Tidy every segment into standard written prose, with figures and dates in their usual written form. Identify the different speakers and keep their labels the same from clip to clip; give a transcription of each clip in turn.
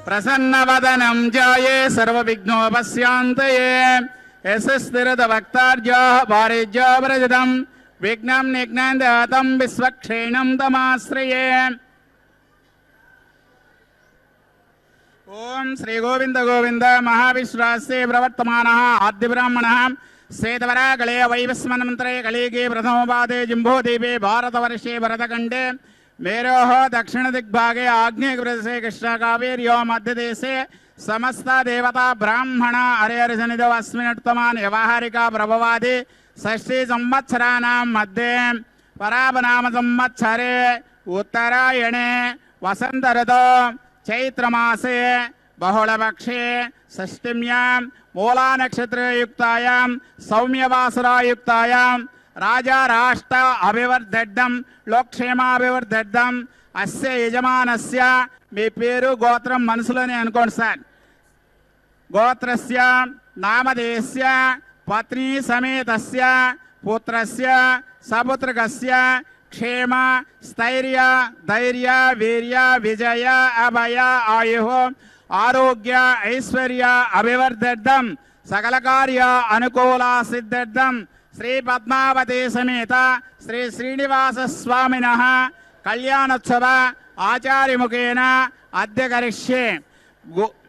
Speaker 1: प्रसन्नवदनं जाये सर्वविघ्नोपशान्तये यस्य स्थिरतवक्तार्यः वारिज्यो व्रजतं विघ्नं निघ्नन्तं विश्वक्षेणं तमाश्रये। ओम श्री गोविंद गोविंद महाविश्वासे प्रवर्तमानः आद्यब्राह्मणः श्वेतवरागले वैवस्वन्मन्त्रे कलिगे प्रथमपादे जिम्बोद्वीपे भारतवर्षे भरतखण्डे मेरोः दक्षिण दिग्भागे आग्नेयप्रदेशे कृष्णकावेर्यो मध्यदेशे समस्त देवता ब्राह्मण हरिहरसन्निधौ अस्मिन्नुत्तमान् व्यवहारिका प्रभवादि षष्ठी संवत्सराणां मध्ये पराभनाम संवत्सरे उत्तरायणे वसंत ऋतौ चैत्रमासे बहुलपक्षे षष्ठीम्यां मूला नक्षत्रयुक्तायां सौम्यवासरायुक्तायां राजा राष्ट्र अभिवर्धेद्धं लोकक्षेमाभिवर्धेद्धं अस्य यजमानस्य మీ పేరు గోత్రం మనసులోనే అనుకోండి సార్. గోత్రస్య నామధేయస్య పత్ని సమేతస్య పుత్రస్య సపుత్రకస్య क्षेम स्थैर्य धैर्य वीर्य विजय अभय आयु आरोग्य ऐश्वर्य अभिवर्धेद्धं सकल कार्य अनुकूल सिद्ध्यर्थं श्री पद्मावती समेत श्री श्रीनिवास स्वामिनः कल्याणोत्सव आचार्य मुखेन अद्य करिष्ये।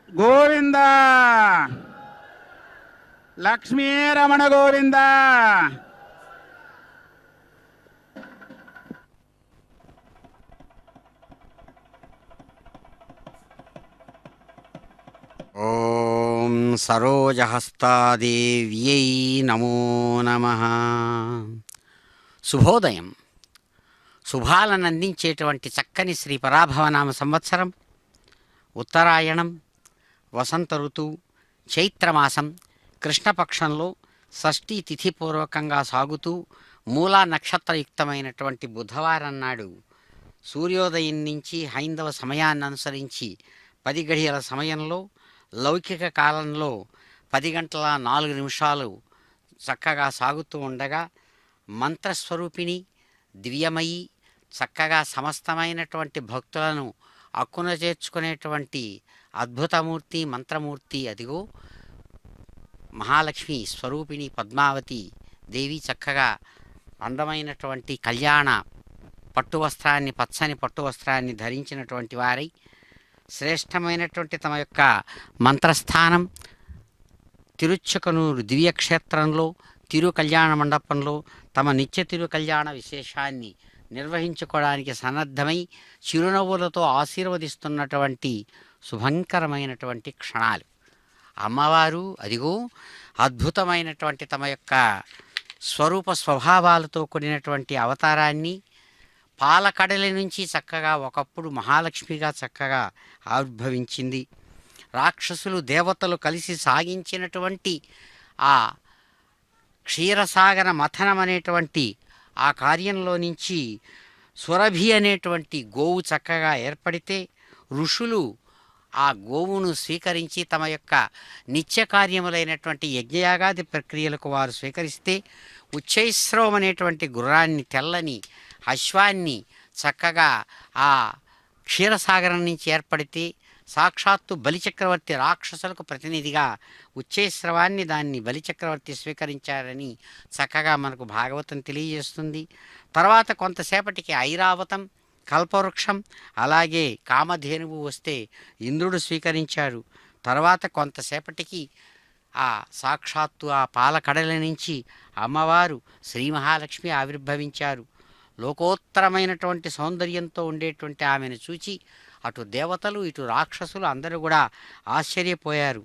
Speaker 1: गोविंद लक्ष्मी रमण गोविंद।
Speaker 2: ఓం సరోజహస్తాదేవ్యై నమో నమః. శుభోదయం. శుభాలను అందించేటువంటి చక్కని శ్రీ పరాభవనామ సంవత్సరం, ఉత్తరాయణం, వసంత ఋతువు, చైత్రమాసం, కృష్ణపక్షంలో షష్ఠీ తిథిపూర్వకంగా సాగుతూ మూలా నక్షత్రయుక్తమైనటువంటి బుధవారం నాడు సూర్యోదయం నుంచి హైందవ సమయాన్ని అనుసరించి 10 గడియల సమయంలో, లౌకిక కాలంలో 10 గంటల 4 నిమిషాలు చక్కగా సాగుతూ ఉండగా, మంత్రస్వరూపిణి దివ్యమయి చక్కగా సమస్తమైనటువంటి భక్తులను అక్కున చేర్చుకునేటువంటి అద్భుతమూర్తి మంత్రమూర్తి అదిగో మహాలక్ష్మి స్వరూపిణి పద్మావతి దేవి చక్కగా అందమైనటువంటి కళ్యాణ పట్టు వస్త్రాన్ని, పచ్చని పట్టు వస్త్రాన్ని ధరించినటువంటి వారై శ్రేష్టమైనటువంటి తమ యొక్క మంత్రస్థానం తిరుచ్చకనూరు దివ్యక్షేత్రంలో తిరు కళ్యాణ మండపంలో తమ నిత్య తిరు కళ్యాణ విశేషాన్ని నిర్వహించుకోవడానికి సన్నద్ధమై చిరునవ్వులతో ఆశీర్వదిస్తున్నటువంటి శుభంకరమైనటువంటి క్షణాలు. అమ్మవారు అదిగో అద్భుతమైనటువంటి తమ యొక్క స్వరూప స్వభావాలతో కూడినటువంటి అవతారాన్ని పాలకడలి నుంచి చక్కగా ఒకప్పుడు మహాలక్ష్మిగా చక్కగా ఆవిర్భవించింది. రాక్షసులు దేవతలు కలిసి సాగించినటువంటి ఆ క్షీరసాగర మథనం అనేటువంటి ఆ కార్యంలో నుంచి సురభి అనేటువంటి గోవు చక్కగా ఏర్పడితే ఋషులు ఆ గోవును స్వీకరించి తమ యొక్క నిత్య కార్యములైనటువంటి యజ్ఞయాగాది ప్రక్రియలకు వారు స్వీకరిస్తే ఉచ్చైశ్రవం అనేటువంటి గుర్రాన్ని, తెల్లని అశ్వాన్ని చక్కగా ఆ క్షీరసాగరం నుంచి ఏర్పడితే సాక్షాత్తు బలిచక్రవర్తి రాక్షసులకు ప్రతినిధిగా ఉచ్చైశ్రవాన్ని దాన్ని బలిచక్రవర్తి స్వీకరించారని చక్కగా మనకు భాగవతం తెలియజేస్తుంది. తర్వాత కొంతసేపటికి ఐరావతం, కల్పవృక్షం, అలాగే కామధేనువు వస్తే ఇంద్రుడు స్వీకరించారు. తర్వాత కొంతసేపటికి ఆ సాక్షాత్తు ఆ పాలకడల నుంచి అమ్మవారు శ్రీ మహాలక్ష్మి ఆవిర్భవించారు. లోకోత్తరమైనటువంటి సౌందర్యంతో ఉండేటువంటి ఆమెను చూచి అటు దేవతలు ఇటు రాక్షసులు అందరూ కూడా ఆశ్చర్యపోయారు.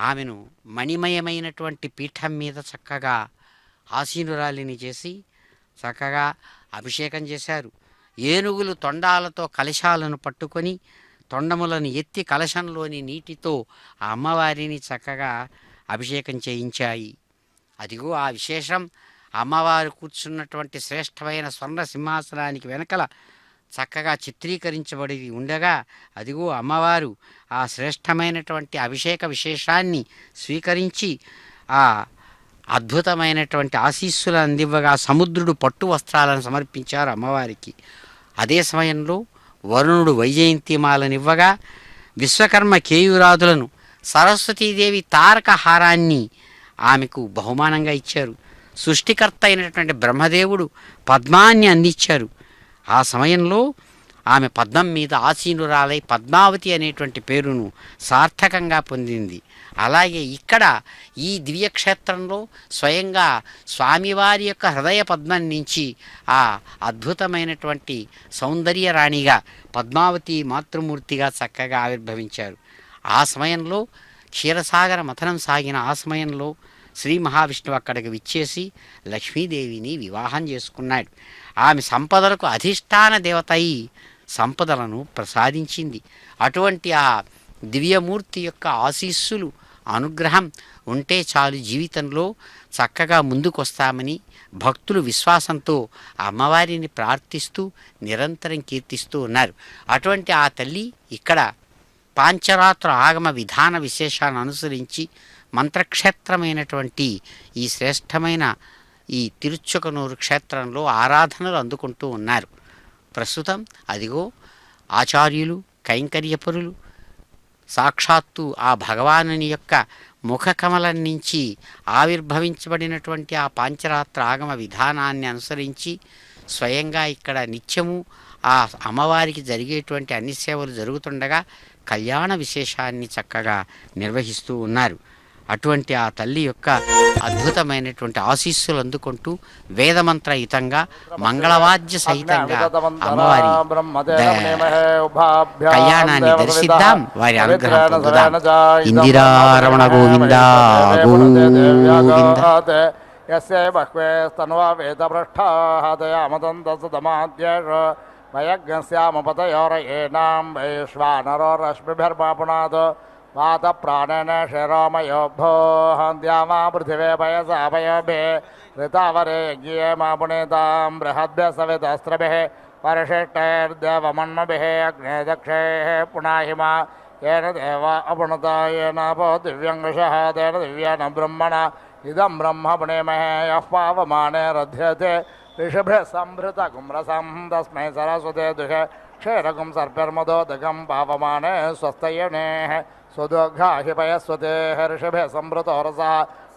Speaker 2: ఆమెను మణిమయమైనటువంటి పీఠం మీద చక్కగా ఆసీనురాలిని చేసి చక్కగా అభిషేకం చేశారు. ఏనుగులు తొండాలతో కలశాలను పట్టుకొని తొండములను ఎత్తి కలశంలోని నీటితో ఆ అమ్మవారిని చక్కగా అభిషేకం చేయించాయి. అదిగో ఆ విశేషం. అమ్మవారు కూర్చున్నటువంటి శ్రేష్టమైన స్వర్ణ సింహాసనానికి వెనకల చక్కగా చిత్రీకరించబడి ఉండగా అదిగో అమ్మవారు ఆ శ్రేష్టమైనటువంటి అభిషేక విశేషాన్ని స్వీకరించి ఆ అద్భుతమైనటువంటి ఆశీస్సులు అందివ్వగా సముద్రుడు పట్టు వస్త్రాలను సమర్పించారు అమ్మవారికి. అదే సమయంలో వరుణుడు వైజయంతిమాలనివ్వగా విశ్వకర్మ కేయూరాదులను, సరస్వతీదేవి తారక హారాన్ని ఆమెకు బహుమానంగా ఇచ్చారు. సృష్టికర్త అయినటువంటి బ్రహ్మదేవుడు పద్మాన్ని అందించారు. ఆ సమయంలో ఆమె పద్మం మీద ఆసీనురాలై పద్మావతి అనేటువంటి పేరును సార్థకంగా పొందింది. అలాగే ఇక్కడ ఈ దివ్యక్షేత్రంలో స్వయంగా స్వామివారి యొక్క హృదయ పద్మం నుంచి ఆ అద్భుతమైనటువంటి సౌందర్య రాణిగా పద్మావతి మాతృమూర్తిగా చక్కగా ఆవిర్భవించారు. ఆ సమయంలో క్షీరసాగర మథనం సాగిన ఆ సమయంలో శ్రీ మహావిష్ణువు అక్కడికి విచ్చేసి లక్ష్మీదేవిని వివాహం చేసుకున్నాడు. ఆమె సంపదలకు అధిష్టాన దేవత అయి సంపదలను ప్రసాదించింది. అటువంటి ఆ దివ్యమూర్తి యొక్క ఆశీస్సులు, అనుగ్రహం ఉంటే చాలు జీవితంలో చక్కగా ముందుకొస్తామని భక్తులు విశ్వాసంతో అమ్మవారిని ప్రార్థిస్తూ నిరంతరం కీర్తిస్తూ ఉన్నారు. అటువంటి ఆ తల్లి ఇక్కడ పాంచరాత్ర ఆగమ విధాన విశేషాలను అనుసరించి మంత్రక్షేత్రమైనటువంటి ఈ శ్రేష్టమైన ఈ తిరుచుకనూరు క్షేత్రంలో ఆరాధనలు అందుకుంటూ ఉన్నారు. ప్రస్తుతం అదిగో ఆచార్యులు, కైంకర్యపరులు సాక్షాత్తు ఆ భగవానుని యొక్క ముఖకమలం నుంచి ఆవిర్భవించబడినటువంటి ఆ పాంచరాత్ర ఆగమ విధానాన్ని అనుసరించి స్వయంగా ఇక్కడ నిత్యము ఆ అమ్మవారికి జరిగేటువంటి అన్ని సేవలు జరుగుతుండగా కళ్యాణ విశేషాన్ని చక్కగా నిర్వహిస్తూ ఉన్నారు. అటువంటి ఆ తల్లి యొక్క అద్భుతమైనటువంటి ఆశీస్సులు అందుకుంటూ వేదమంత్రయుతంగా మంగళవాద్య సహితంగా అమ్మవారి కళ్యాణాన్ని దర్శిద్దాం, వారి అనుగ్రహం పొందుదాం. ఇందిరారమణ గోవింద గోవింద.
Speaker 3: యస్యై బహ్వే స్తన్వా వేదపృష్ఠాః దయామదంతసుతమాద్యేష వయజ్ఞస్యామపతయోరయేనాం వైశ్వానరో రశ్మిభిర్మాపునాథ్ వాతప్రాణేన శిరోమయోభోః ద్యామా పృథివే పయసా పయోభిः ऋतावरे यज्ञे मा पुणेतां बृहद्भ्यः सवितस्त्रभिः परिशिष्टैर्देवमन्मभिः अग्ने दक्षैः पुनाहिमा येन देवा अपुनता येन पो दिव्यङ्गशः तेन दिव्येन ब्रह्मणा इदं ब्रह्म पुणेमहे यः पावमाने रध्यते ऋषभः संभृतगुं रसं तस्मै सरस्वते दुहे क्षीरगुं सर्पिर्मदोदकं पावमाने स्वस्तयनेः सुदुघ्राहि पयस्वतेः ऋषभः संभृतो रसः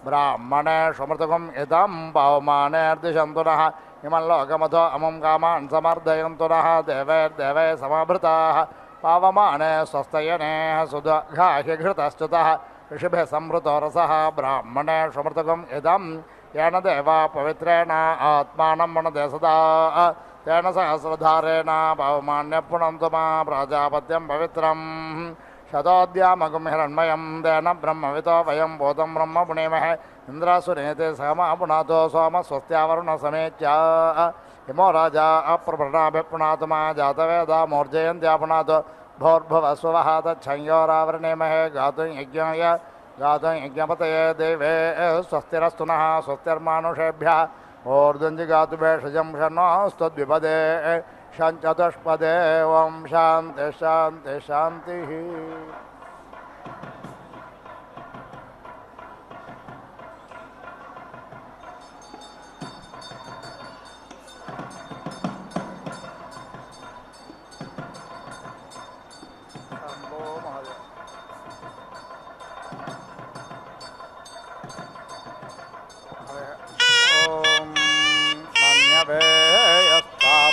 Speaker 3: ब्राह्मणे सुमृतगुम् इदं पावमानेर्दिशन्तु नः इमं लोकमथो अमुं कामान् समर्दयन्तु नः देवैर्देवैः समाभृताः पावमाने स्वस्तयनेः सुदुघ्राहि घृतश्च्युतः ऋषभः संभृतो रसः ब्राह्मणे सुमृतगुम् इदं येन देवा पवित्रेण आत्मानं मनदे सदा तेन सहस्रधारेण पावमान्यः पुनन्तु मा प्राजापत्यं पवित्रम् शतोद्यामगुं हिरण्मयं तेन ब्रह्मवितो वयं बोधं ब्रह्म पुणेमहे इन्द्रासुरेते सहमा पुनातो सोम स्वस्त्यावरुण समेत्य हिमो राजा अप्रभृणाभिः पुनातु मा जातवेदा मूर्जयन्त्या पुनातु भोर्भुवस्वः तच्छंयोरावृणेमहे गातुं यज्ञाय गातुं यज्ञपतये देवे स्वस्तिरस्तु नः स्वस्तिर्मानुषेभ्यः ऊर्ध्वञ्जिगातु भेषजं शन्नोस्तद्विपदे शञ्चतुष्पदे ॐ शान्ति शान्ति शान्तिः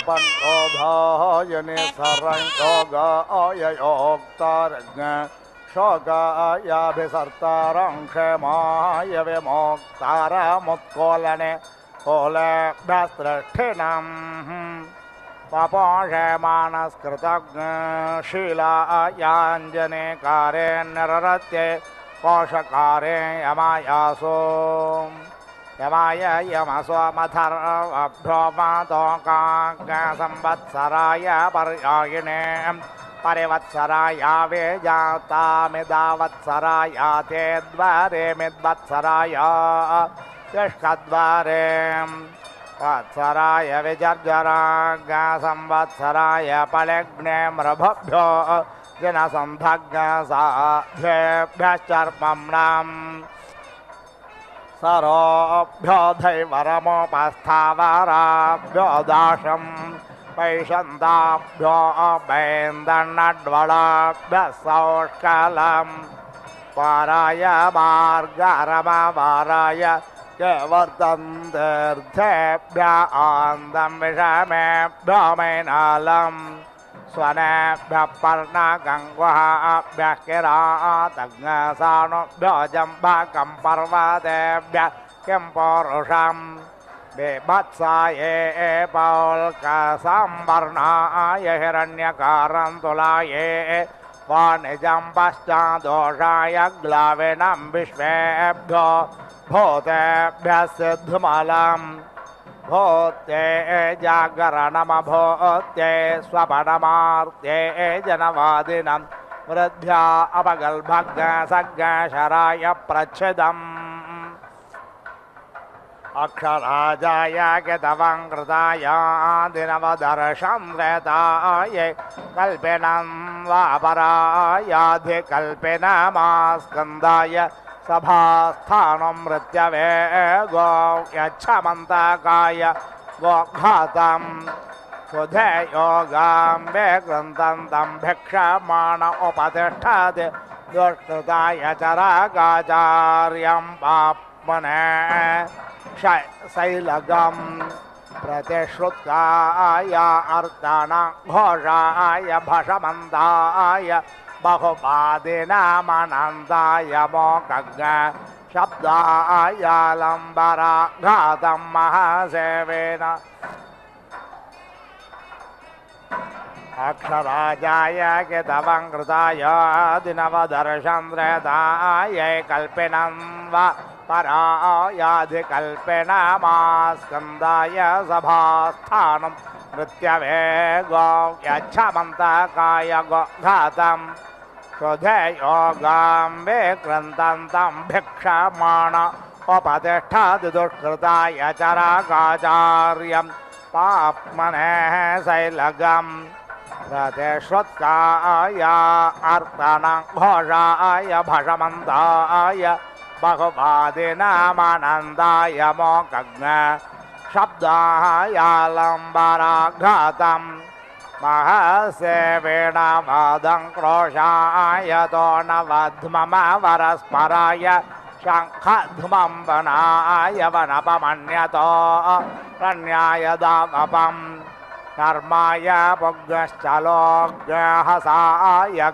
Speaker 3: पन्कोधायने सरङ्कोगाययोक्तारज्ञ शोगायाभिसर्तारं क्षेमाय विमोक्तारमुत्कोलने कोलेभ्यस्त्रष्ठिनं पपोषमानस्कृतज्ञ शीलायाञ्जने कारे निररत्ये कोशकारे यमायासो यमाय यमसोमथर्वभ्योमातोकाङ्गसंवत्सराय पर्यायिणे परिवत्सराया वेजातामिदावत्सराय ते द्वारे मिद्वत्सराय तिष्ठद्वारे वत्सराय विजर्जराङ्गसंवत्सराय पलिग्ने मृभभ्यो जिनसन्धग्साध्येभ्यश्चर्मम्नाम् सरोभ्यो धैवरमोपस्थावराभ्यो दाशं पैषन्ताभ्यो बैन्दन्नड्वलाभ्यः सौष्कलं पाराय मार्गारमवाराय के वर्तन्तेऽर्थेभ्य आन्दं विषमेभ्यो मैनालम् स्वनेभ्यः पर्णगङ्गुहाभ्यः किरातज्ञसानुभ्यो जम्बकं पर्वतेभ्यः किं पौरुषं बिभत्साये पौल्कसंवर्णाय हिरण्यकारन्तुलाये वाणिजं पश्चादोषाय ग्लाविनं विश्वेभ्यो भूतेभ्यः सिद्धमलम् भूत्ये जागरणमभूत्ये स्वपणमार्त्ये जनवादिनं वृद्ध्या अपगल्भग्नसग्नशराय प्रच्छिदम् अक्षराजाय कितवङ्कृताय दिनवदर्शं रेताय कल्पिनं वापरायाधिकल्पिनमास्कन्दाय सभास्थानं मृत्यवे गो यच्छमन्तकाय गोघातं सुधे योगां विकृन्तं भिक्षमाण उपतिष्ठति दुष्कृताय चरकाचार्यं पाप्मने शैलगं प्रतिश्रुत्काय अर्चना घोषाय भषमन्दाय बहुपादिनामनन्दाय मोकज्ञ शब्दाय लम्बराघातं महासेवेन अक्षराजाय कितवङ्कृताय दिनवदर्शन्द्रेताय कल्पिनं वा परायाधिकल्पिनमास्कन्दाय सभास्थानं मृत्यवे गो यच्छमन्तकाय गोघातं शुधे योगां विक्रन्तं भिक्षमाण उपतिष्ठति दुष्कृताय चरकाचार्यं पाप्मने शैलगं रतेष्वत्काय अर्तनघोषाय भषमन्ताय बहुवादिनामानन्दाय मोकज्ञ शब्दाय लम्बराघातं महसे वीणावादं क्रोशाय तो नवध्ममवरस्पराय शङ्खध्मं वनाय वनपमन्यतो रण्याय दामपं नर्माय पुग्श्चलोग्यहसाय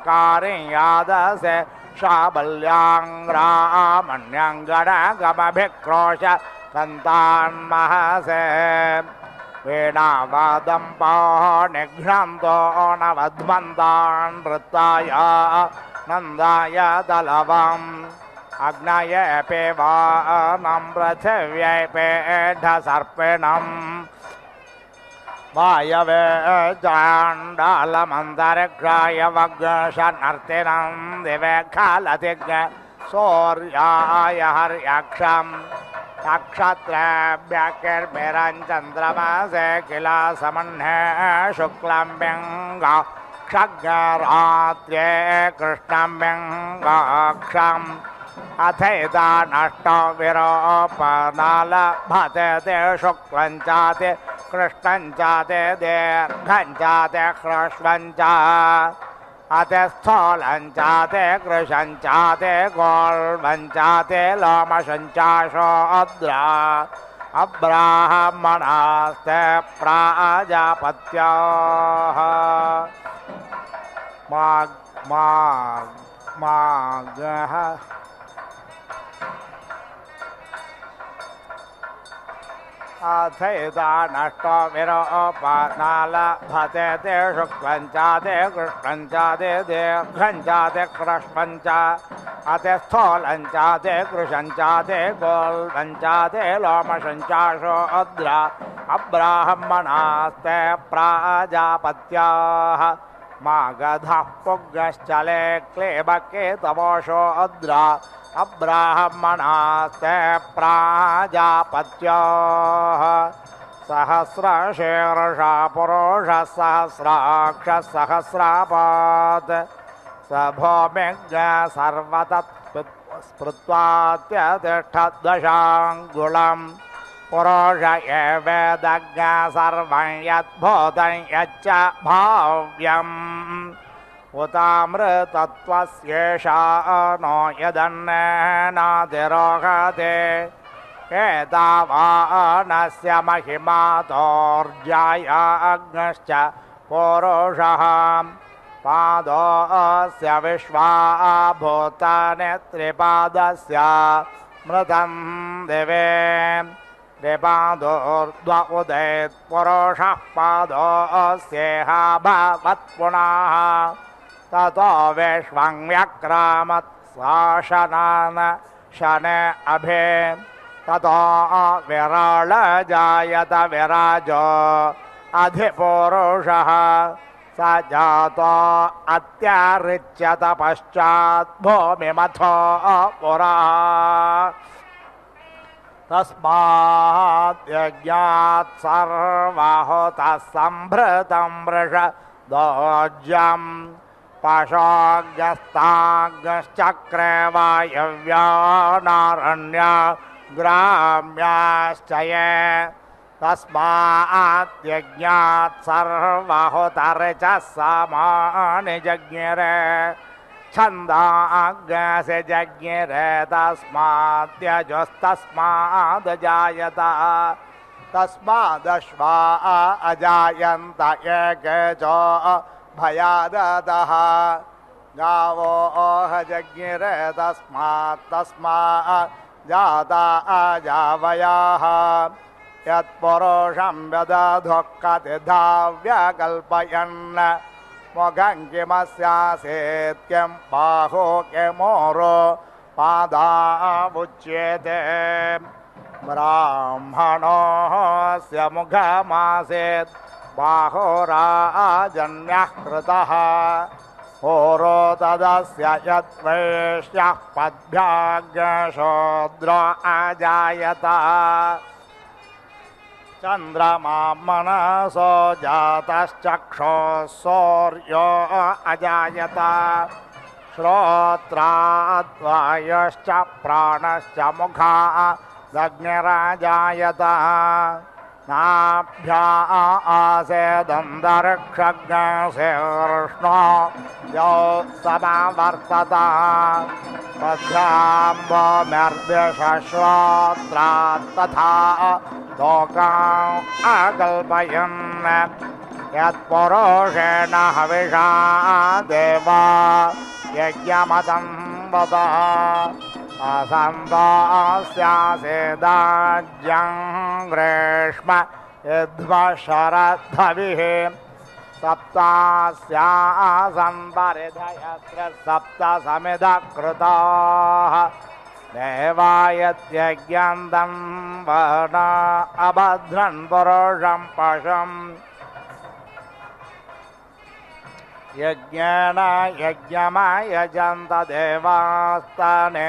Speaker 3: कारियादसे शाबल्याङ्ग्रामण्यङ्गणगमभिक्रोश कन्तान्महसे वीणावादं निघ्नन्तो नवध्मन्तान् नृत्ताय नन्दाय दलवम् अग्नये पेवानं पृथिव्यै पेढसर्पिणम् वायवे चाण्डालमन्तरिक्षाय वग्शनर्तिनं दिवे खालतिज्ञ सूर्याय हर्यक्षम् नक्षत्रेभ्यकिर्भिरञ्चन्द्रमसे किल समह्ने शुक्लं व्यङ्गा क्षग्रात्र्ये कृष्णं व्यङ्गाक्षम् अथैता नष्टो विरोपनालभते ते शुक्लं च ते कृष्णं च ते दीर्घं च ते ह्रस्वं च अतिस्थूलं च ते कृशं च ते गोल्वं च ते लोमशं च शूद्रा अब्राह्मणास्ते प्राजापत्याः मागः अथैता नष्टो विरोपनालभते ते शुक्लं च ते कृष्णं च ते दीर्घं च ते ह्रस्वं च अतिस्थूलं च ते कृशं च ते गोल्वं च ते लोमशं च शूद्रा अब्राह्मणास्ते प्राजापत्याः मागधः पुग्गश्चले क्लेबकेतवोषोद्रा अब्राह्मणास्ते प्राजापत्याः सहस्रशीर्षा पुरुषः सहस्राक्षः सहस्रापात् स भूमिज्ञ सर्वतत्स्पृत्वात्यतिष्ठद्दशाङ्गुलं पुरुष एवेदज्ञ सर्वं यद्भूतं यच्च भाव्यम् उतामृतत्वस्येषा नो यदन्नेनातिरोहते एतावानस्य महिमातोर्जाय अग्नश्च पुरुषः पादोऽस्य विश्वाभूतानि त्रिपादस्य मृतं दिवे त्रिपादोर्ध्व उदेत् पुरुषः पादोऽस्येह भवत्पुनः ततो विश्वं व्यक्रामत् शासनान् शने अभे ततो विरलजायत विराजो अधिपुरुषः स जातो अत्यारिच्यत पश्चात् भूमिमथो पुरा तस्मात् यज्ञात् सर्वहुतः सम्भृतं वृषदोज्यम् पशोऽग्रस्ताग्रश्चक्रे वायव्यानारण्या ग्राम्याश्च ये तस्मात् यज्ञात् सर्वहुतर्चः समानि जज्ञिरे छन्दाग्रस्य जज्ञिरे तस्माद्यजुस्तस्मादजायत तस्मादश्वा अजायन्त एकजो भयादतः गावो जज्ञिरे तस्मात् जाता अजावयाः यत्पुरुषं व्यदधुः कतिधाव्यकल्पयन् मुखं किमस्यासीत् किं बाहो किमोरो पादावुच्यते ब्राह्मणोऽस्य मुखमासीत् बाहुराजन्यः कृतः होरो तदस्य यद्वैश्यः पद्भ्याग्रशूद्रो अजायत चन्द्रमा मनसो जातश्चक्षुः सूर्यो अजायत श्रोत्राद्वायुश्च प्राणश्च मुखादग्निराजायत नाभ्या आसेदन्तरिक्षज्ञशीर्ष्णो यो समावर्तत पद्भ्याम्बोम्यर्दिशश्रोत्रात् तथा लोकान् अकल्पयन् यत्पुरुषेण हविषा देवा यज्ञमतं वद असन्तोऽस्यासेदाज्यं ग्रीष्म यद्वशरद्धविः सप्तास्यासन् परिधयत्र सप्त समिधकृताः देवायत्यज्ञन्तं वर्ण अभद्रन् पुरुषं पशुम् यज्ञेन यज्ञमयजन्त देवास्तानि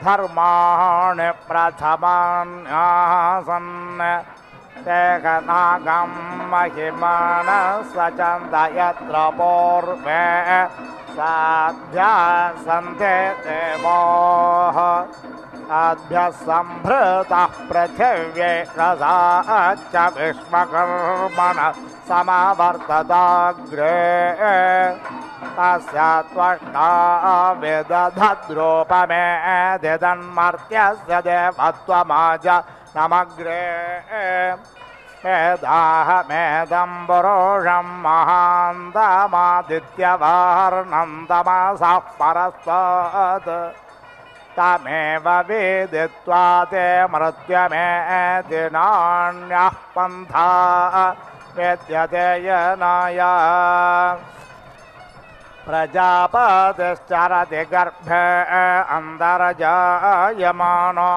Speaker 3: धर्माणि प्रथमान्यासन् तेकनागं महिमानः सचन्त यत्र पूर्वे साध्या सन्ते देवाः आभ्यः सम्भृतः पृथिव्यै रसाच्च विश्वकर्मणः समावर्तताग्रे तस्य त्वष्टा विदधद्रूपमेधिदन्मर्त्यस्य देवत्वमाज नमग्रे मेदाहमेदं पुरुषं महान्तमादित्यवर्णं तमसः परस्तात् तमेव वेदित्वा ते मृत्युमेति नान्यः पन्था वेद्यते येनाय प्रजापतिश्चरति गर्भे अन्तर्जायमानो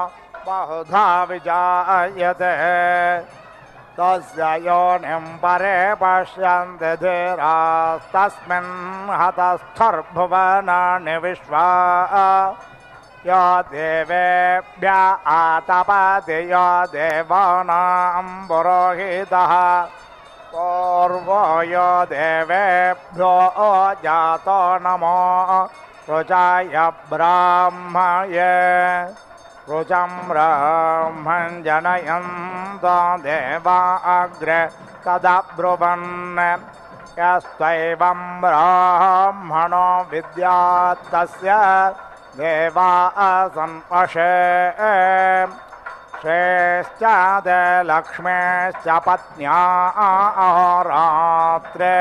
Speaker 3: बहुधा विजायते तस्य योनिं परे पश्यन्ति धीरास्तस्मिन् हतस्थुर्भुवनानि विश्वा यो देवेभ्य आतपति यो देवानां पुरोहितः पूर्वो यो देवेभ्यो जातो नमो रुचाय ब्राह्मये रुचं ब्राह्मन् जनयन्तो देवा अग्रे तदब्रुवन् यस्त्वैवं ब्राह्मणो विद्यात् तस्य देवा संपशे श्रेश्चाद लक्ष्मीश्च पत्न्या अहोरात्रे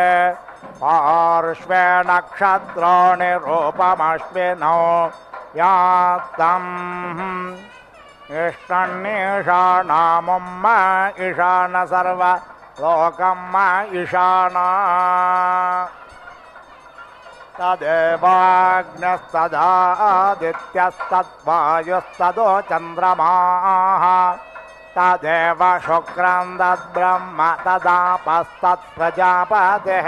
Speaker 3: पार्श्वे नक्षत्राणि रूपमश्विनौ यात्तम् इष्टन्नीशानामुम्म ईशान सर्वलोकम् ईशाना तदेवाग्नस्तदादित्यस्तद्वायुस्तदो चन्द्रमाः तदेव शुक्रं तद्ब्रह्म तदापस्तत्प्रजापतिः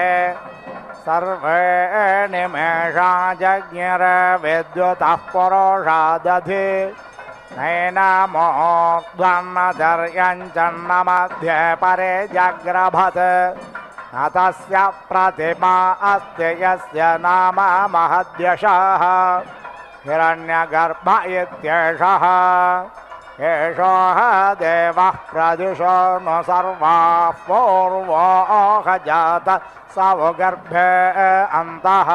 Speaker 3: सर्वे निमेषा जज्ञिर्विद्युतः पुरुषादधि नैनमोद्वन्नधर्यञ्चन्न मध्ये परे जग्रभत् न तस्य प्रतिमा अस्ति यस्य नाम महद्यशः हिरण्यगर्भ इत्येषः एषः देवः प्रदिशो न सर्वाः पूर्वोऽह जातः स गर्भे अन्तः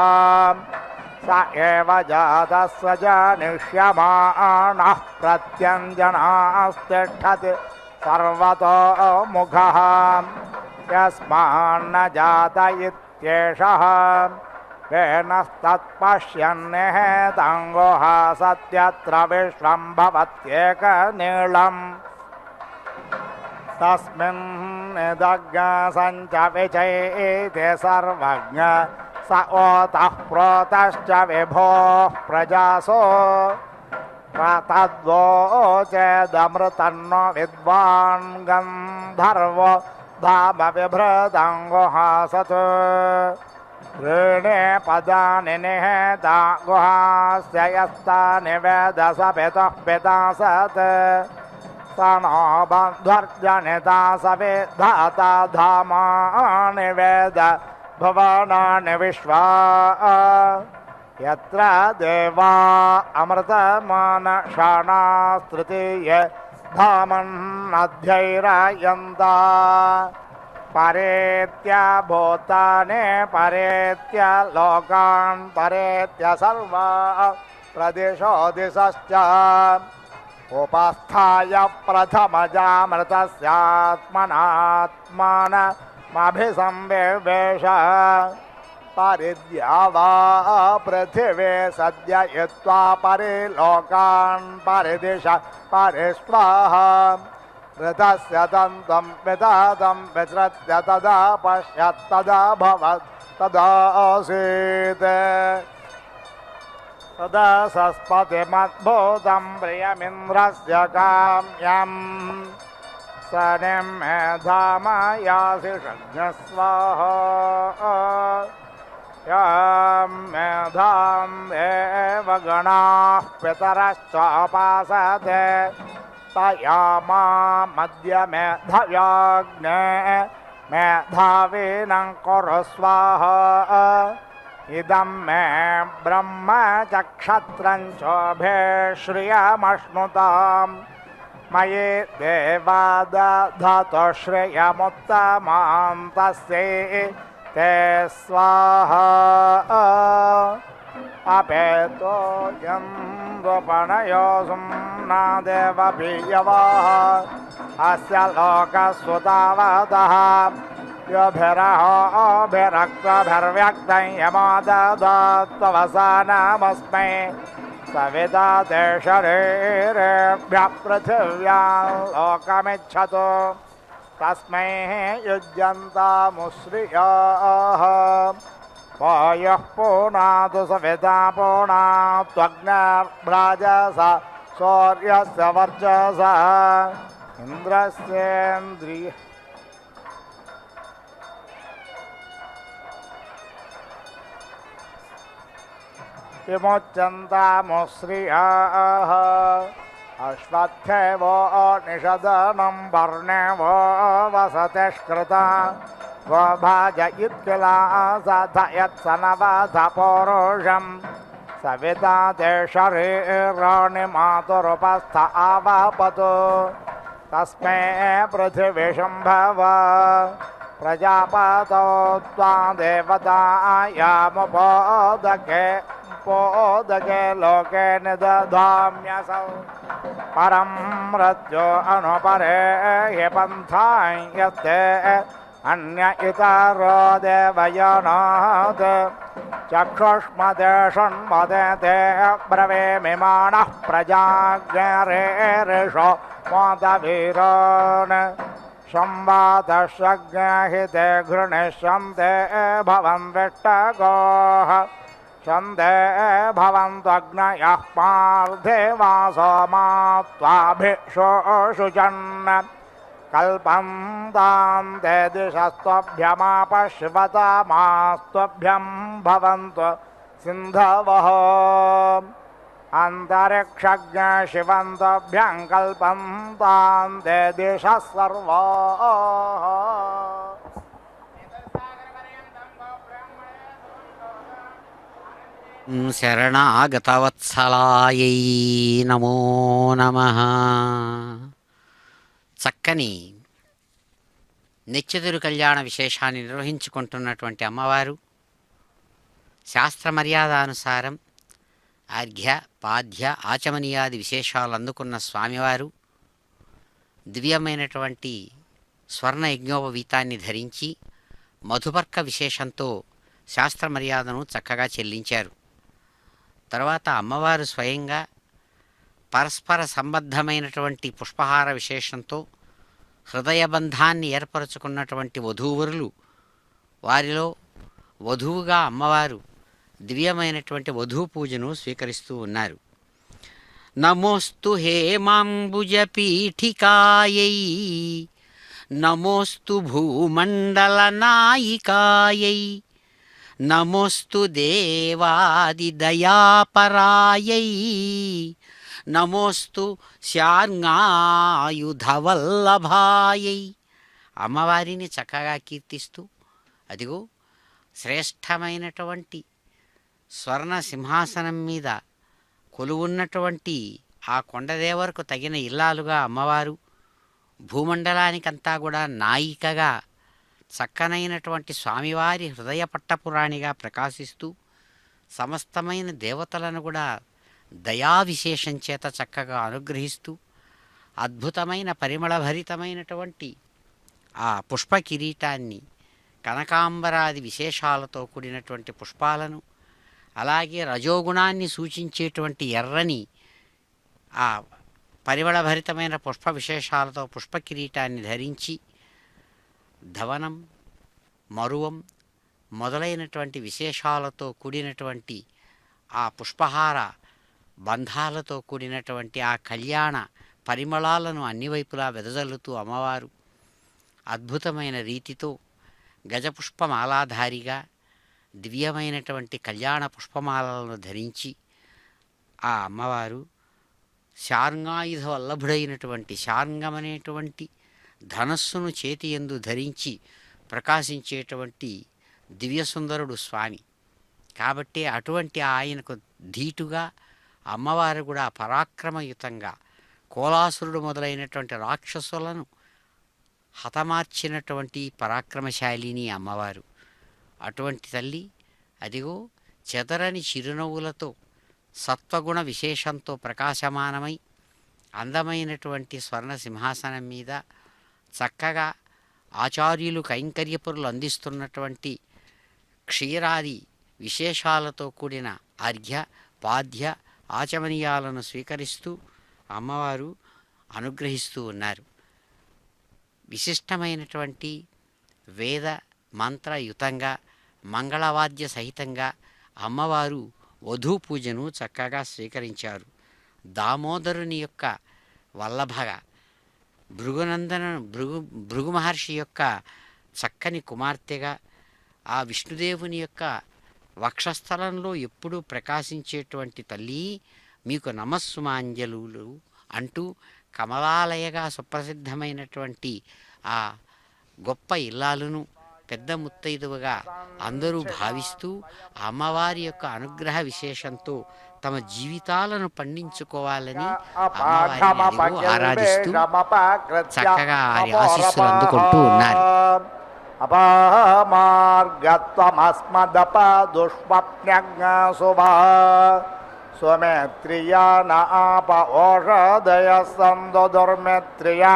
Speaker 3: स एव जातः स जनिष्यमाणः प्रत्यञ्जनास्तिष्ठति सर्वतो मुखः यस्मान्न जात इत्येषः वेनस्तत्पश्यन्निहेतङ्गुहा सत्यत्र विश्वं भवत्येकनीळम् तस्मिन्निदग्सञ्च विचैते सर्वज्ञ स ओतः प्रोतश्च विभोः प्रजासो तद्वोचेदमृतन्नो विद्वान् गन्धर्वो धाम बिभ्रदङ्गुहासत् त्रीणि पदानि निहेता गुहास्य यस्तानि वेद स पितः पिता सत् स नो बन्ध्वर्जनिता सविधाता धामानि वेद भुवनानि विश्वा यत्र देवा अमृतमानशानास्तृतीय धामन्नध्यैरायन्ता परेत्य भूतानि परेत्य लोकान् परेत्य सर्वा प्रदिशो दिशश्च उपस्थाय प्रथमजामृतस्यात्मनात्मानमभिसंविवेश परिद्या वा पृथिवी सद्ययित्वा परिलोकान् परिदिश परिस्वाहा ऋतस्य दन्तं विदतं विसृत्य तदा पश्यत् तदा भवत् तदासीत् तदा सस्पतिमद्भूतं प्रियमिन्द्रस्य काम्यम् स निमेधामयासि षड्स्वाहा यां मेधां एव गणाः पितरश्चोपासते तया मद्य मेधव्याग्ने मेधावीनं कुरु स्वाहा इदं मे ब्रह्म च क्षत्रं चोभे श्रियमश्नुताम् मयि देवा दधतु श्रियमुत्तमां तस्यै ते स्वाहा अपेतो यन्द्रपणयो सुम्नादेवपीयवाः अस्य लोकस्वतावतः योभिरहोभिरक्तभिर्व्यक्तं यमो ददात्ववसानमस्मै सविता ते शरीरेभ्यः पृथिव्यां लोकमिच्छतु तस्मै युज्यन्तामुश्रियाः वायुः पूनातु सविता पूनात्वग्निर्भ्राजसा सूर्यस्य वर्चसा इन्द्रस्येन्द्रिय विमुच्यन्तामुश्रियाः अश्वत्थेवो निषदनं वर्णेवो वसतिष्कृता वो भाजयित्किलासथ यत्सनवथ पौरुषं सविता ते शरीराणि मातुरुपस्थ आवपतु तस्मै पृथिवी शम्भव प्रजापतौ त्वा देवतायामुपोदके लोके निदधाम्यसौ परं मृत्यो अनुपरे हि पन्थां यस्ते अन्य इतरो देवयानात् चक्षुष्मते शृण्मते ते ब्रवीमिमाणः प्रजाज्ञरेरिषो मोदवीरान् संवादशज्ञहिते घृणिष्यन्ते भवन्विष्टगोः छन्दे भवन्त्वग्नयः पार्थिवासो मा त्वाभिषोषुचन् कल्पन्तान्ते दिशस्त्वभ्यमापश्वतमास्त्वभ्यं भवन्तु सिन्धवः अन्तरिक्षज्ञ शिवन्तभ्यं कल्पन्तान्ते दिशः सर्वाः
Speaker 2: శరణాగతవత్సలాయై నమో నమః. చక్కని నిత్యదురు కళ్యాణ విశేషాన్ని నిర్వహించుకుంటున్నటువంటి అమ్మవారు శాస్త్ర మర్యాదానుసారం అర్ఘ్య పాద్య ఆచమనీయాది విశేషాలు అందుకున్న స్వామివారు దివ్యమైనటువంటి స్వర్ణ యజ్ఞోపవీతాన్ని ధరించి మధుపర్క విశేషంతో శాస్త్ర మర్యాదను చక్కగా చెల్లించారు. తర్వాత అమ్మవారు స్వయంగా పరస్పర సంబద్ధమైనటువంటి పుష్పహార విశేషంతో హృదయబంధాన్ని ఏర్పరచుకున్నటువంటి వధూవరులు వారిలో వధువుగా అమ్మవారు దివ్యమైనటువంటి వధూ పూజను స్వీకరిస్తూ ఉన్నారు. నమోస్తు హేమాంబుజపీఠికాయై నమోస్తు భూమండలనాయికాయై నమోస్తు దేవాదిదయాపరాయై నమోస్తు శార్ంగాయుధవల్లభాయై. అమ్మవారిని చక్కగా కీర్తిస్తూ అదిగో శ్రేష్టమైనటువంటి స్వర్ణ సింహాసనం మీద కొలువున్నటువంటి ఆ కొండదేవరకు తగిన ఇల్లాలుగా అమ్మవారు, భూమండలానికంతా కూడా నాయికగా చక్కనైనటువంటి స్వామివారి హృదయ పట్టపురాణిగా ప్రకాశిస్తూ సమస్తమైన దేవతలను కూడా దయా విశేషం చేత చక్కగా అనుగ్రహిస్తూ అద్భుతమైన పరిమళభరితమైనటువంటి ఆ పుష్ప కిరీటాన్ని, కనకాంబరాది విశేషాలతో కూడినటువంటి పుష్పాలను, అలాగే రజోగుణాన్ని సూచించేటువంటి ఎర్రని ఆ పరిమళభరితమైన పుష్ప విశేషాలతో పుష్ప కిరీటాన్ని ధరించి ధవనం, మరువం మొదలైనటువంటి విశేషాలతో కూడినటువంటి ఆ పుష్పహార బంధాలతో కూడినటువంటి ఆ కళ్యాణ పరిమళాలను అన్ని వైపులా వెదజల్లుతూ అమ్మవారు అద్భుతమైన రీతితో గజపుష్పమాలాధారిగా దివ్యమైనటువంటి కళ్యాణ పుష్పమాలను ధరించి ఆ అమ్మవారు శార్ంగాయుధ వల్లభుడైనటువంటి శార్ంగమనేటువంటి ధనస్సును చేతి యందు ధరించి ప్రకాశించేటువంటి దివ్యసుందరుడు స్వామి. కాబట్టి అటువంటి ఆయనకు ధీటుగా అమ్మవారు కూడా పరాక్రమయుతంగా కోలాసురుడు మొదలైనటువంటి రాక్షసులను హతమార్చినటువంటి పరాక్రమశాలిని అమ్మవారు. అటువంటి తల్లి అదిగో చెదరని చిరునవ్వులతో సత్వగుణ విశేషంతో ప్రకాశమానమై అందమైనటువంటి స్వర్ణ సింహాసనం మీద చక్కగా ఆచార్యులు కైంకర్యపురులు అందిస్తున్నటువంటి క్షీరాది విశేషాలతో కూడిన అర్ఘ్య పాద్య ఆచమనీయాలను స్వీకరిస్తూ అమ్మవారు అనుగ్రహిస్తూ ఉన్నారు. విశిష్టమైనటువంటి వేద మంత్రయుతంగా మంగళవాద్య సహితంగా అమ్మవారు వధూ పూజను చక్కగా స్వీకరించారు. దామోదరుని యొక్క వల్లభగా భృగు మహర్షి యొక్క చక్కని కుమార్తెగా ఆ విష్ణుదేవుని యొక్క వక్షస్థలంలో ఎప్పుడూ ప్రకాశించేటువంటి తల్లి మీకు నమస్సుమాంజలులు అంటూ కమలాలయగా సుప్రసిద్ధమైనటువంటి ఆ గొప్ప ఇల్లాలును పెద్ద ముత్తైదువుగా అందరూ భావిస్తూ అమ్మవారి యొక్క అనుగ్రహ విశేషంతో తమ జీవితాలను పండించుకోవాలని అమ్మవారిని ఆరాధిస్తూ చక్కగా వారి ఆశీస్సులు అందుకుంటూ ఉన్నారు.
Speaker 3: అపామార్గత్వమస్మదప దుష్పప్న్యజ్ఞశుభా స్వమేత్రియా న ఆప ఓషధయ సందో దుర్మిత్రియా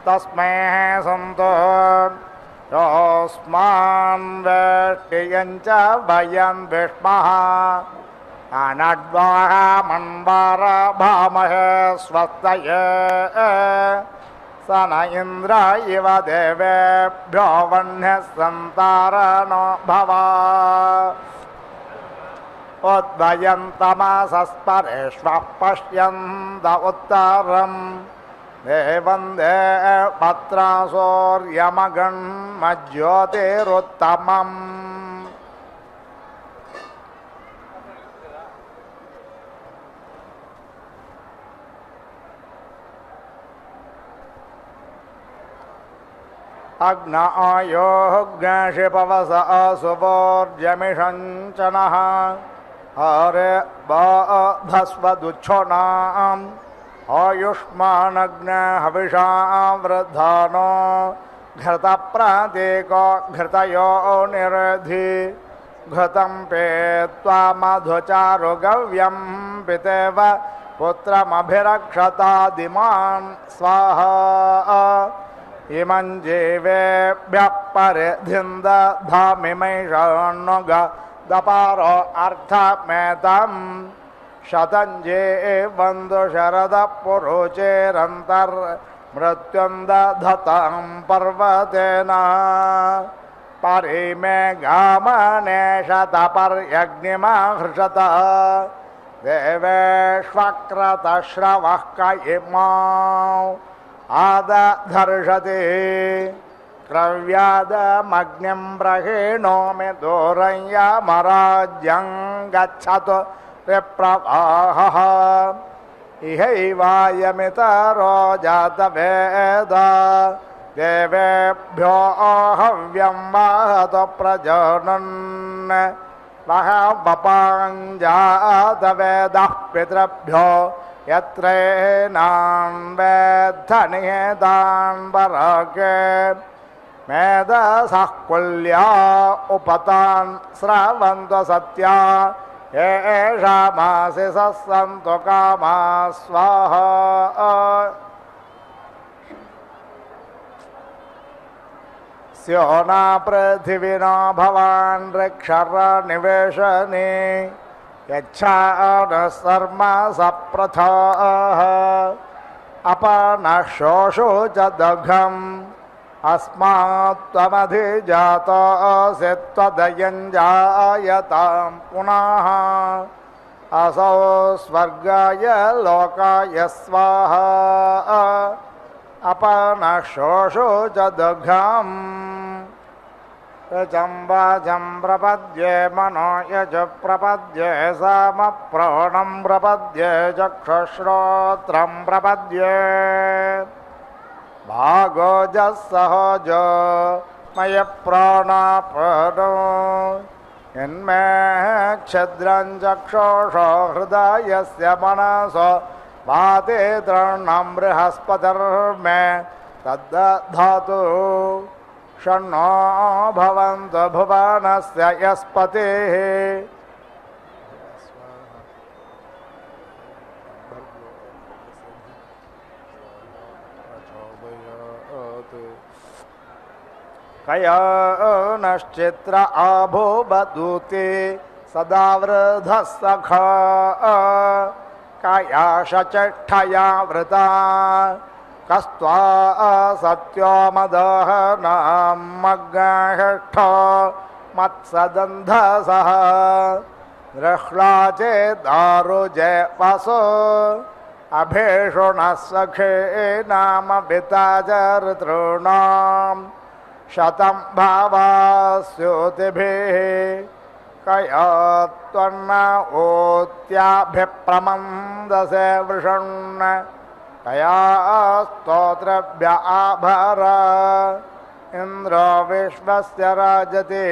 Speaker 3: తస్మై సంతో యోస్మాన్ వేష్టియం చ భయం విష్మః అనడ్వాహమన్వార భామహే స్వస్తయే స న ఇంద్ర ఇవ దేవేభ్యో వహ్న్యః సంతారణో భవ ఉద్వయం తమసస్పరేష్వః పశ్యంత ఉత్తరం దేవందే పత్రాసోర్యమగణ్మజ్యోతిరుత్తమం. అగ్న ఆయోగ్ఞషిపవస సువోర్జమిషంచనః హరే భస్వదుచ్ఛోనాం ఆయుష్మానగ్న హవిషా వృద్ధానో ఘృతప్రతీకో ఘృతయో నిరధి ఘృతం పేత్వా మధుచారుగవ్యం పితేవ పుత్రమభిరక్షతాదిమాన్ స్వాహా ఇమం జీవేభ్యః పరిధిందధామిమైషణుగ దపారో అర్థమేతం శతం జీవందు శరద పురుచేరంతర్ మృత్యుం దధతాం పర్వతేన పరిమేఘామనే శతపర్యగ్నిమహృషత దేవేష్వక్రతశ్రవః కయిమాం ఆదధర్షతి క్రవ్యాదమగ్నిం బ్రహీణోమి దూరం యమరాజ్యం గచ్చతు విప్రవాహః ఇహైవాయమితరో జాతవేద దేవేభ్యో హవ్యం వాహతో ప్రజనన్ వపాంజాతవేదః పితృభ్యో యత్రేనాన్ వేద్ధ నిహేతాన్ వరకే మేధసః కుల్యా ఉపతాన్ శ్రవంతు సత్యా ఏషామాసి సస్సంతు కామా స్వాహా. స్యోనా పృథివినో భవాన్ రిక్షర నివేశనే యచ్ఛానః సప్రథాః అపనశోషో చ దఘం అస్మాత్ త్వమధిజాతోऽసి త్వదయం జాయతాం పునః అసౌ స్వర్గాయ లోకాయ స్వాహా అపనశోషో చ దఘం చంబాజం ప్రపద్యే మనోయజ ప్రపద్యే సమప్రోణం ప్రపద్యే చక్షుశ్రోత్రం ప్రపద్యే భాగోజ సహజో మయ ప్రాణాపదో యన్మే ఛద్రం చక్షోషో హృదయస్య మనసో వాతే తృణం బృహస్పతిర్మే తద్దధాతు షణ్ణో భవంతు భువనస్య యస్పతిః కయోనశ్చిత్ర అభూవదూతే సదా వృధः సఖా కాయాశచక్షయా వృతా కస్త్వా సత్యో మదహనాం మగ్గాహిష్ఠ మత్సదంధసః దృహ్లాచే దారుజే వసో అభేషుణః సఖే నామ వితాజర్తॄణాం శతం భావాస్యోతిభిః కయాత్వన్న ఓత్యాభిప్రమందసే వృషణ్ కయా స్తోత్రభ్య ఆభర ఇంద్రో విశ్వస్య రాజతి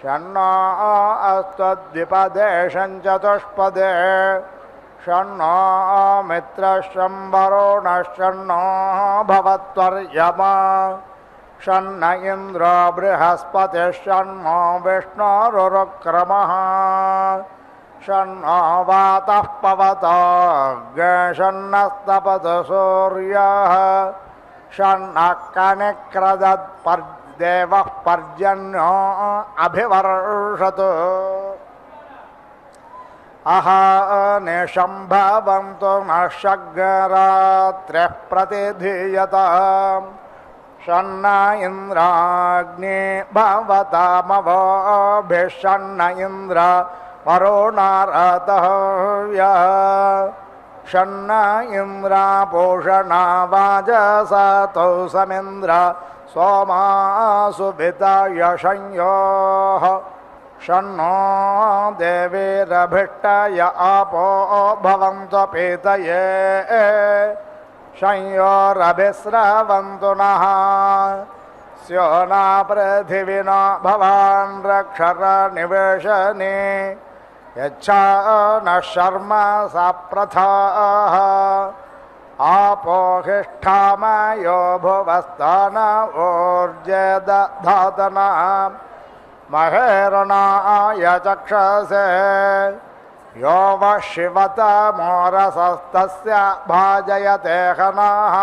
Speaker 3: షణ్ణో అస్త్వద్విపదేశం చతుష్పదే షణ్ణో మిత్రశం వరుణశ్షణ్ణో భవత్వర్యమా షణ్ణ ఇంద్రో బృహస్పతిः షణ్ణో విష్ణురుక్రమः షణ్ణో వాతః పవతాగ్షణ్ణస్తపతు సూర్యः షణ్ణः కనిక్రదత్దేవः పర్జన్యో అభివర్షతు అహానిశంభవంతు నశగ్గరాత్రిః ప్రతిధీయతాం షణ్ణ ఇంద్రాగ్నే భవతామవోభిः షణ్ణ ఇంద్ర వరుణారతః షణ్ణ ఇంద్రా పూషణా వాజసతౌ సమింద్ర సోమాసు వితాయ సంయోః షణ్ణో దేవీరభిష్టయ ఆపో భవంతు పీతయే సంయోరభిస్రవంతు నః స్యోనా పృథివినో భవాన్ రక్షర నివేశనే యచ్ఛానః శర్మ సప్రథాః ఆపోహిష్ఠామయో భువస్తాన ఊర్జేదధాతన మహేరణాయ చక్షసే యో వః శివతమోరసస్తస్య భాజయతే హనః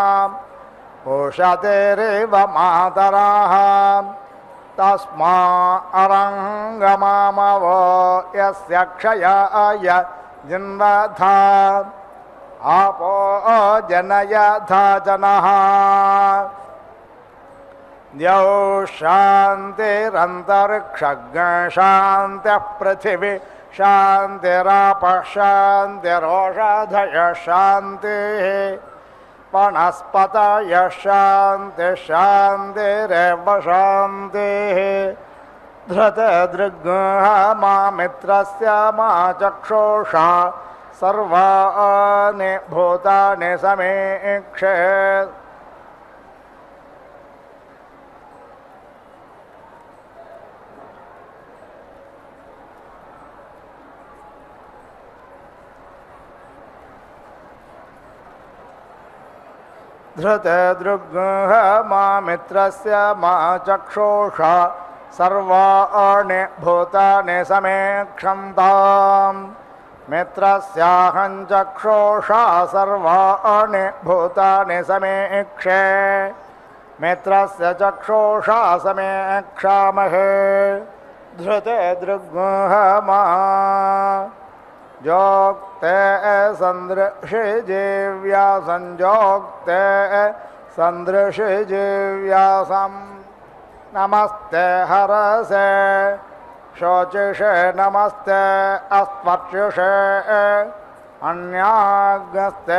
Speaker 3: ఉషతేరేవ మాతరః తస్మా అరంగమామవో యస్య క్షయాయ జిన్వథా ఆపో జనయథా జనః ద్యౌ శాంతిరంతరిక్షగ్నే శాంతిః పృథివీ శాంతిరాపః శాంతిరోషధయః శాంతిః వనస్పతయః శాంతిః శాంతిరేవ శాంతిః ధృతదృగ్మా మిత్రస్య మా చక్షుషా सर्वाणि भूतानि समीक्षे धृते दृग्ह मा मित्रस्य मा चक्षुषा सर्वाणि भूतानि समेक्षन्ताम् मित्रस्याहं चक्षुषा सर्वाणि भूतानि समेक्षे मित्रस्य चक्षुषा समेक्षामहे धृते दृग्ह मा जोक्ते सन्दृशिजीव्या संजोक्ते सन्दृशिजीव्यासं नमस्ते हरसे शोचिषे नमस्ते अस्पर्शिषे अन्याग्स्ते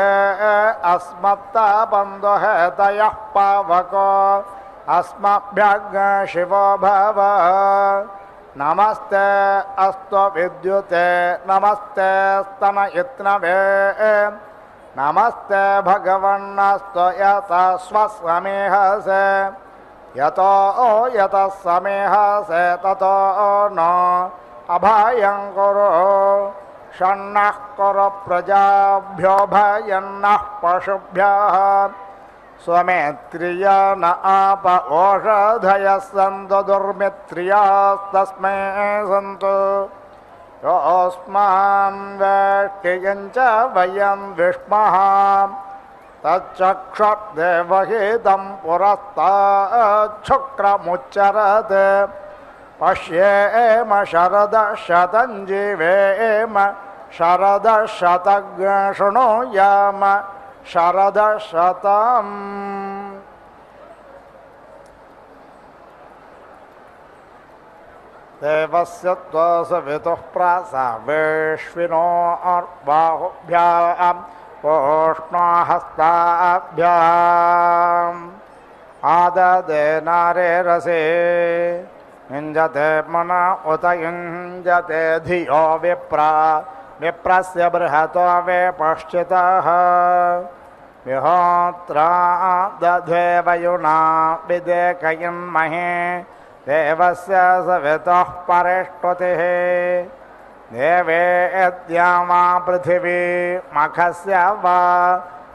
Speaker 3: अस्मत्ताबन्धुहेतयः पावको अस्मभ्यग् शिवो भव नमस्ते अस्त्वविद्युते नमस्ते स्तनयित्नवे नमस्ते भगवन्नस्त्वयता स्वसमेहसे यतो यतः समेहसे ततो न अभयं कुरु षण्णः कुरु प्रजाभ्यो भयन्नः पशुभ्यः स्वमेत्रिया न आप ओषधयः सन्तु दुर्मित्रियास्तस्मै सन्तु योऽस्मान् वेष्टियं च वयं विष्मः तच्चक्षुर्देवहितं पुरस्ताच्छुक्रमुच्चरत् पश्येम शरदशतं जीवेम शरदशतं शृणुयाम शरदशतम् देवस्य त्वसवितुः प्रासावेश्विनो बाहुभ्याम् पोष्णहस्ताभ्याम् आददे नारे रसे युञ्जते मन उत युञ्जते धियो विप्रस्य बृहतो वे पश्चितः विहोत्रा दध्वे वयुना विदेकयन्महे देवस्य सवितुः परिष्टुतिः देवेद्या वा पृथिवी मखस्य वा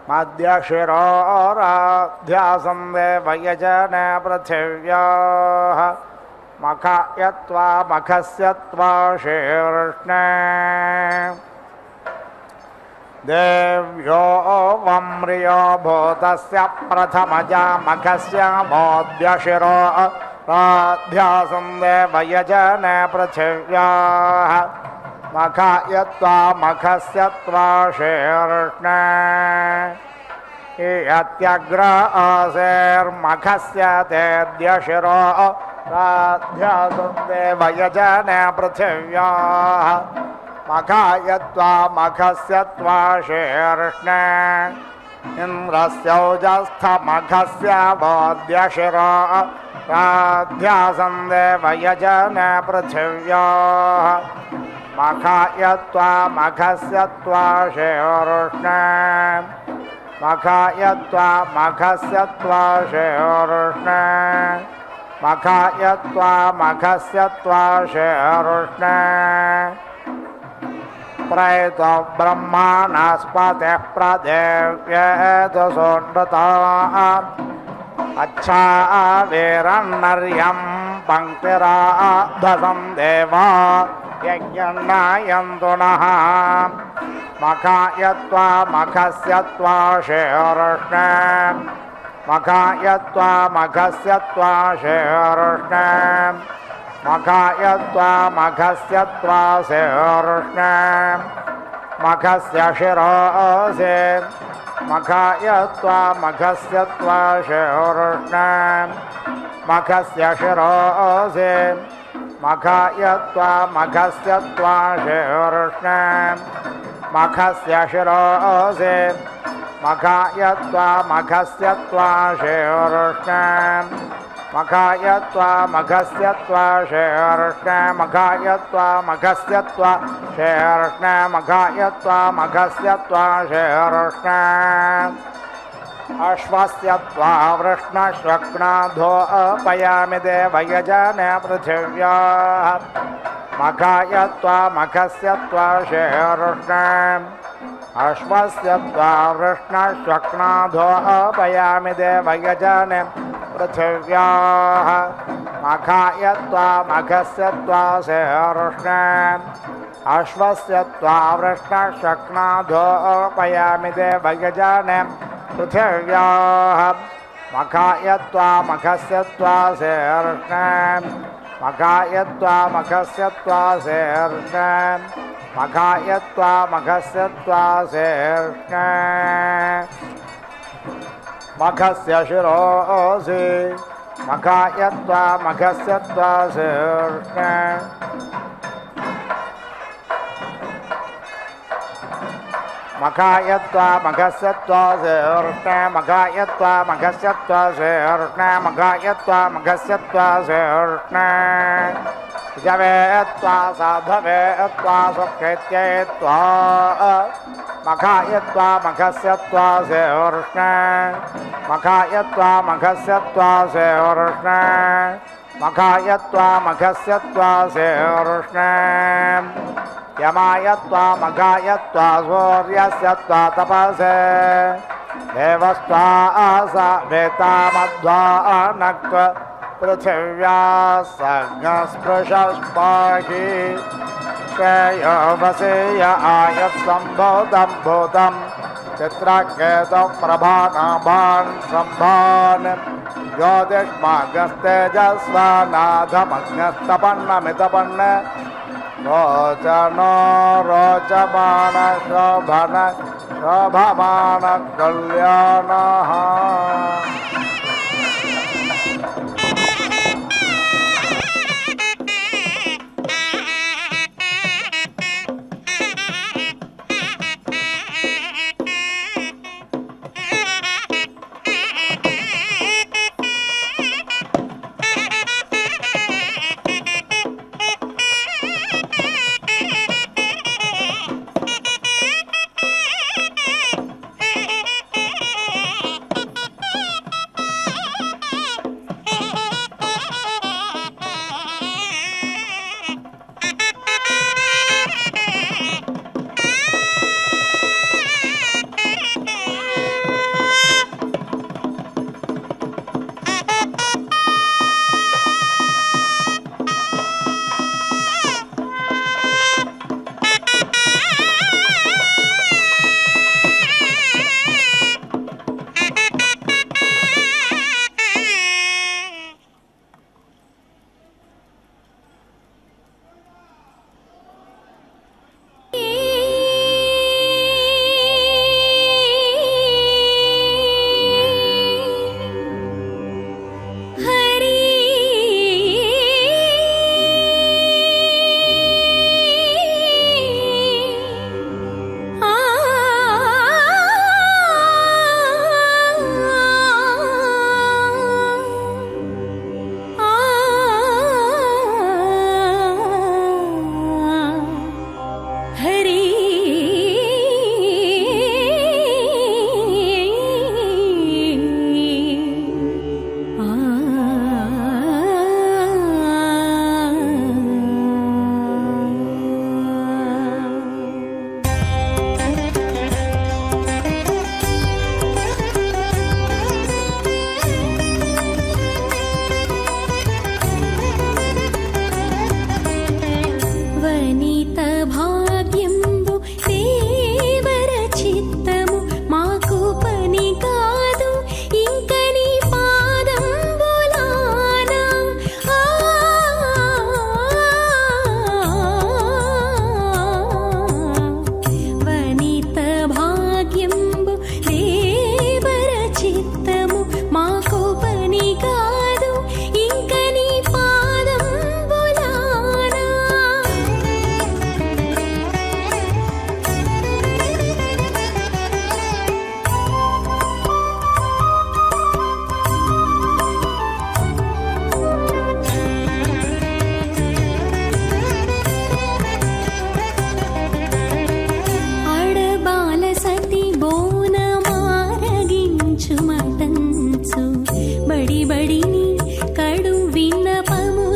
Speaker 3: मध्यशिरोराध्यासं देवयजन पृथिव्याः मखयत्वा मखस्य त्वा शीर्ष्णे देव्यो वम्रियो भूतस्य प्रथमजा मखस्य मोद्यशिरो राध्यासं देवयजन पृथिव्याः मखयत्वा मखस्य त्वा शीर्ष्णे यत्यग्र आसेर्मखस्य तेद्यशिरो राध्यासं देवयजन पृथिव्याः मखयत्वा मखस्य त्वा शीर्ष्णे इन्द्रस्यौजस्थमखस्य बोध्यशिरो राध्यासं देवयजन पृथिव्याः मखयत्वा मखस्य त्वा शीर्ष्णे मखयत्वा मखस्य त्वा शीर्ष्णे मखयत्वा मखस्य त्वा शीर्ष्णे प्रयतो ब्रह्माणस्पतिः प्रदेव्येतु सोऽनृताः अच्छा वीरन्नर्यं पङ्क्तिराधसं देवा यज्ञन्नायन्तु नः मखयत्वा मखस्य त्वा शीर्ष्णे मखयत्वा मखस्य त्वा शीर्ष्णे मखयत्वा मखस्य त्वा शीर्ष्णे मखस्य शिरोसे मखयत्वा मखस्य त्वा शीर्ष्णे मखस्य शिरोसे मखयत्वा मखस्य त्वा शीर्ष्णे मखस्य शिरोसे मखयत्वा मखस्य त्वा शीर्ष्णे मघाय त्वा मघस्य त्वा शेर्ष्ण मघाय त्वा मघस्य त्वा शेर्ष्ण मघाय त्वा मघस्य त्वा शेर्ष्ण अश्वस्य त्वा वृष्णश्वक्नाधो अपयामि देवयजन पृथिव्याः मघाय त्वा मघस्य त्वा शेर्ष्ण अश्वस्य त्वा वृष्णश्वक्नाधो अपयामि देवयजन पृथिव्याः मघाय त्वा मघस्य त्वा शेर्ष्ण अश्वस्य त्वा वृष्णश्वक्नाधो अपयामि देवयजन पृथिव्याः मघाय त्वा मघस्य त्वा शेर्ष्ण मघाय त्वा मघस्य त्वा शेर्ष्ण मघाय त्वा मघस्य त्वा शेर्ष्ण मघस्य शिरोऽसि मघाय त्वा मघस्य त्वा शेर्ष्ण मघाय त्वा मघस्य त्वा शेर्ष्ण मघाय त्वा मघस्य त्वा शेर्ष्ण मघाय त्वा मघस्य त्वा शेर्ष्ण जवे त्वा साधवे त्वा सुकृत्ये त्वा मघाय त्वा मघस्य त्वा शेर्ष्ण मघाय त्वा मघस्य त्वा शेर्ष्ण मघाय त्वा मघस्य त्वा शेर्ष्ण यमाय त्वा मघाय त्वा सूर्यस्य त्वा तपसे देवस्त्वा वेतामध्वा नक्त्व पृथिव्या सज्ञस्पृशस्पाहि श्रेयो वसेय आयत्सम्भूतं भूतं चित्रकेतौ प्रभानाभान् सम्भान् ज्योतिष्मागस्तेजस्वानाथमग्नस्तपन्नमितपन्न रोचनो रोचमान शोभन शोभमान कल्याणः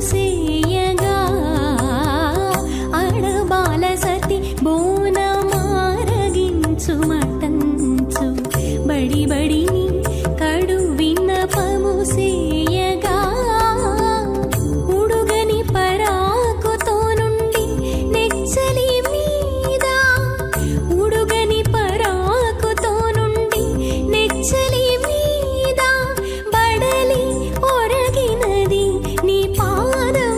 Speaker 4: సేయగా అడబాల సతి బోనమారగించు మటంచు బడి బడిని కడు విన్నపము సేయగా ఉడుగని పరాకుతో నుండి నెచ్చలి మీద ఉడుగని పరాకుతో నుండి నెచ్చలి మీద బడలి ఒరగినది నీ పాదం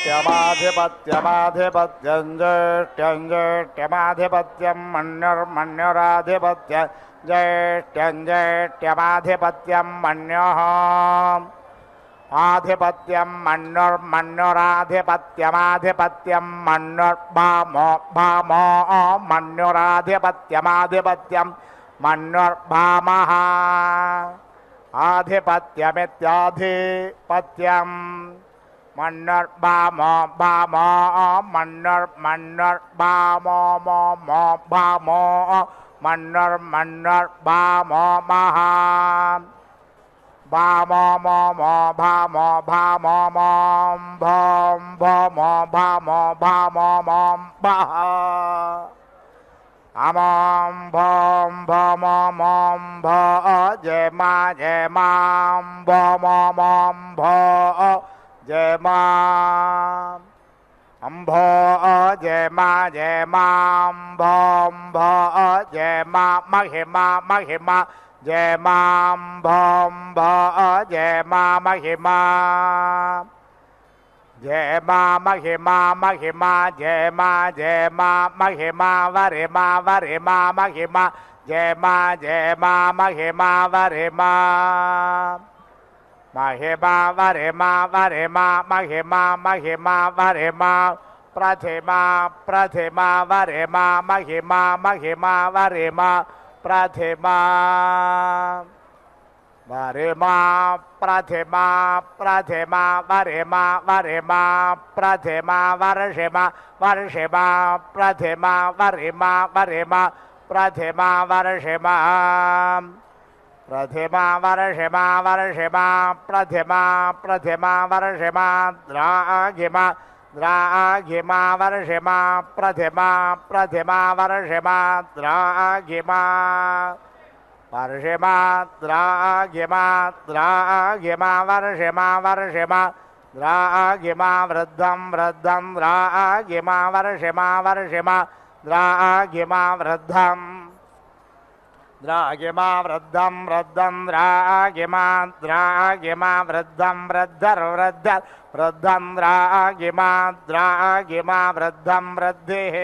Speaker 3: ज्येष्ठ्यमाधिपत्यमाधिपत्यं ज्येष्ठ्यं ज्येष्ठ्यमाधिपत्यं मन्युर्मन्युराधिपत्यं ज्येष्ठ्यं ज्येष्ठ्यमाधिपत्यं मन्युः आधिपत्यं मन्युर्मन्युराधिपत्यमाधिपत्यं मन्युर्भामो भामो मन्युराधिपत्यमाधिपत्यं मन्युर्भामः आधिपत्यमित्याधिपत्यं मन्युर्भामो भामो मन्युर्मन्युर्भामो मो मो भामो मन्युर्मन्युर्भामो महा भामो मो मो भामो भामो मों भों भोमो भामो भामो मों भः अमों भों भोमो मों भो जय मां भोमो मों भो जय मां अम्भो जय मां भों भो जय मां महिमा महिमा जय मां भों भो जय मां महिमा जय मां महिमा महिमा जय मां महिमा वरिमा वरिमा महिमा जय मां महिमा वरिमा महिमा वरिमा वरिमा महिमा महिमा वरिमा प्रतिमा प्रतिमा वरिमा महिमा महिमा वरिमा प्रतिमा वरिमा प्रतिमा प्रतिमा वरिमा वरिमा प्रतिमा वर्षिमा वर्षिमा प्रतिमा वरिमा वरिमा प्रतिमा वर्षिमा प्रतिमा वर्षिमा वर्षिमा प्रतिमा प्रतिमा वर्षिमा द्राघिमा द्राघिमा वर्षिमा प्रतिमा प्रतिमा वर्षिमा द्राघिमा वर्षिमा द्राघिमा द्राघिमा वर्षिमा वर्षिमा द्राघिमा वृद्धं वृद्धं द्राघिमा वर्षिमा वर्षिमा द्राघिमा वृद्धं द्राघिमा वृद्धं वृद्धं द्राघिमा द्राघिमा वृद्धं वृद्धर्वृद्धर् वृद्धं द्राघिमा द्राघिमा वृद्धं वृद्धिः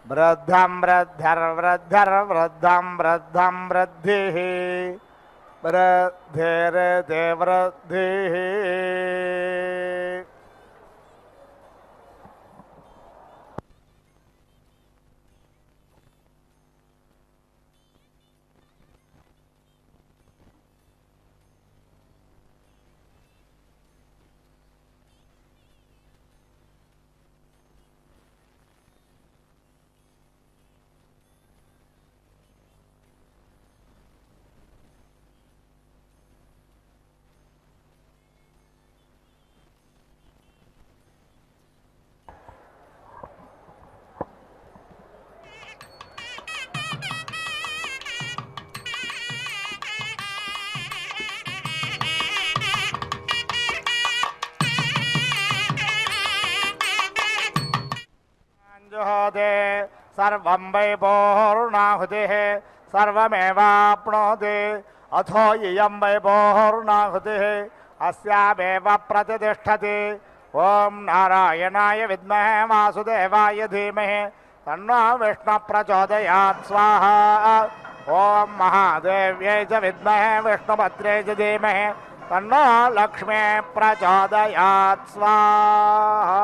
Speaker 3: वृद्धं वृद्धर्वृद्धर्वृद्धं वृद्धं वृद्धिः वृद्धिर्ते वृद्धिः जुहोते सर्वं वै पूर्णाहुतिः सर्वमेवाप्नोति अथो इयं वै पूर्णाहुतिः अस्यामेव प्रतिष्ठति ॐ नारायणाय विद्महे वासुदेवाय धीमहि तन्नो विष्णुः प्रचोदयात् स्वाहा ॐ महादेव्यै च विद्महे विष्णुपत्न्यै च धीमहि तन्नो लक्ष्मी प्रचोदयात् स्वाहा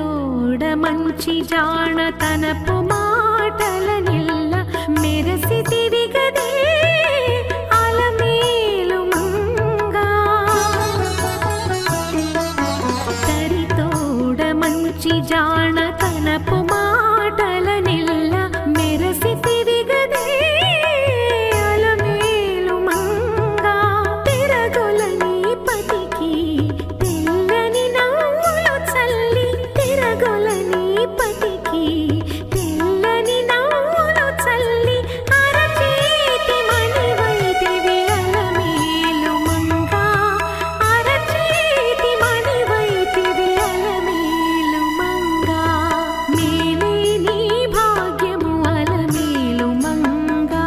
Speaker 4: తోడ మంచి జాణతనపు మాటలనిల్ల మెరసితివి గదే అలమేలు మంగా తరితోడ మంచి జాణతనపు మాటలనిల్ల మెరసితివి గదే అలమేలు మంగా తిరగొలని పతికి తెల్లని నవ్వులు చల్లి తిరగొలని పతికి తెల్లని నవ్వులు చల్లి అరచేతి మణివైతివి అలమేలు మంగా అరచేతి మణివైతివి అలమేలు మంగా మేలే నీ భాగ్యము అలమేలు మంగా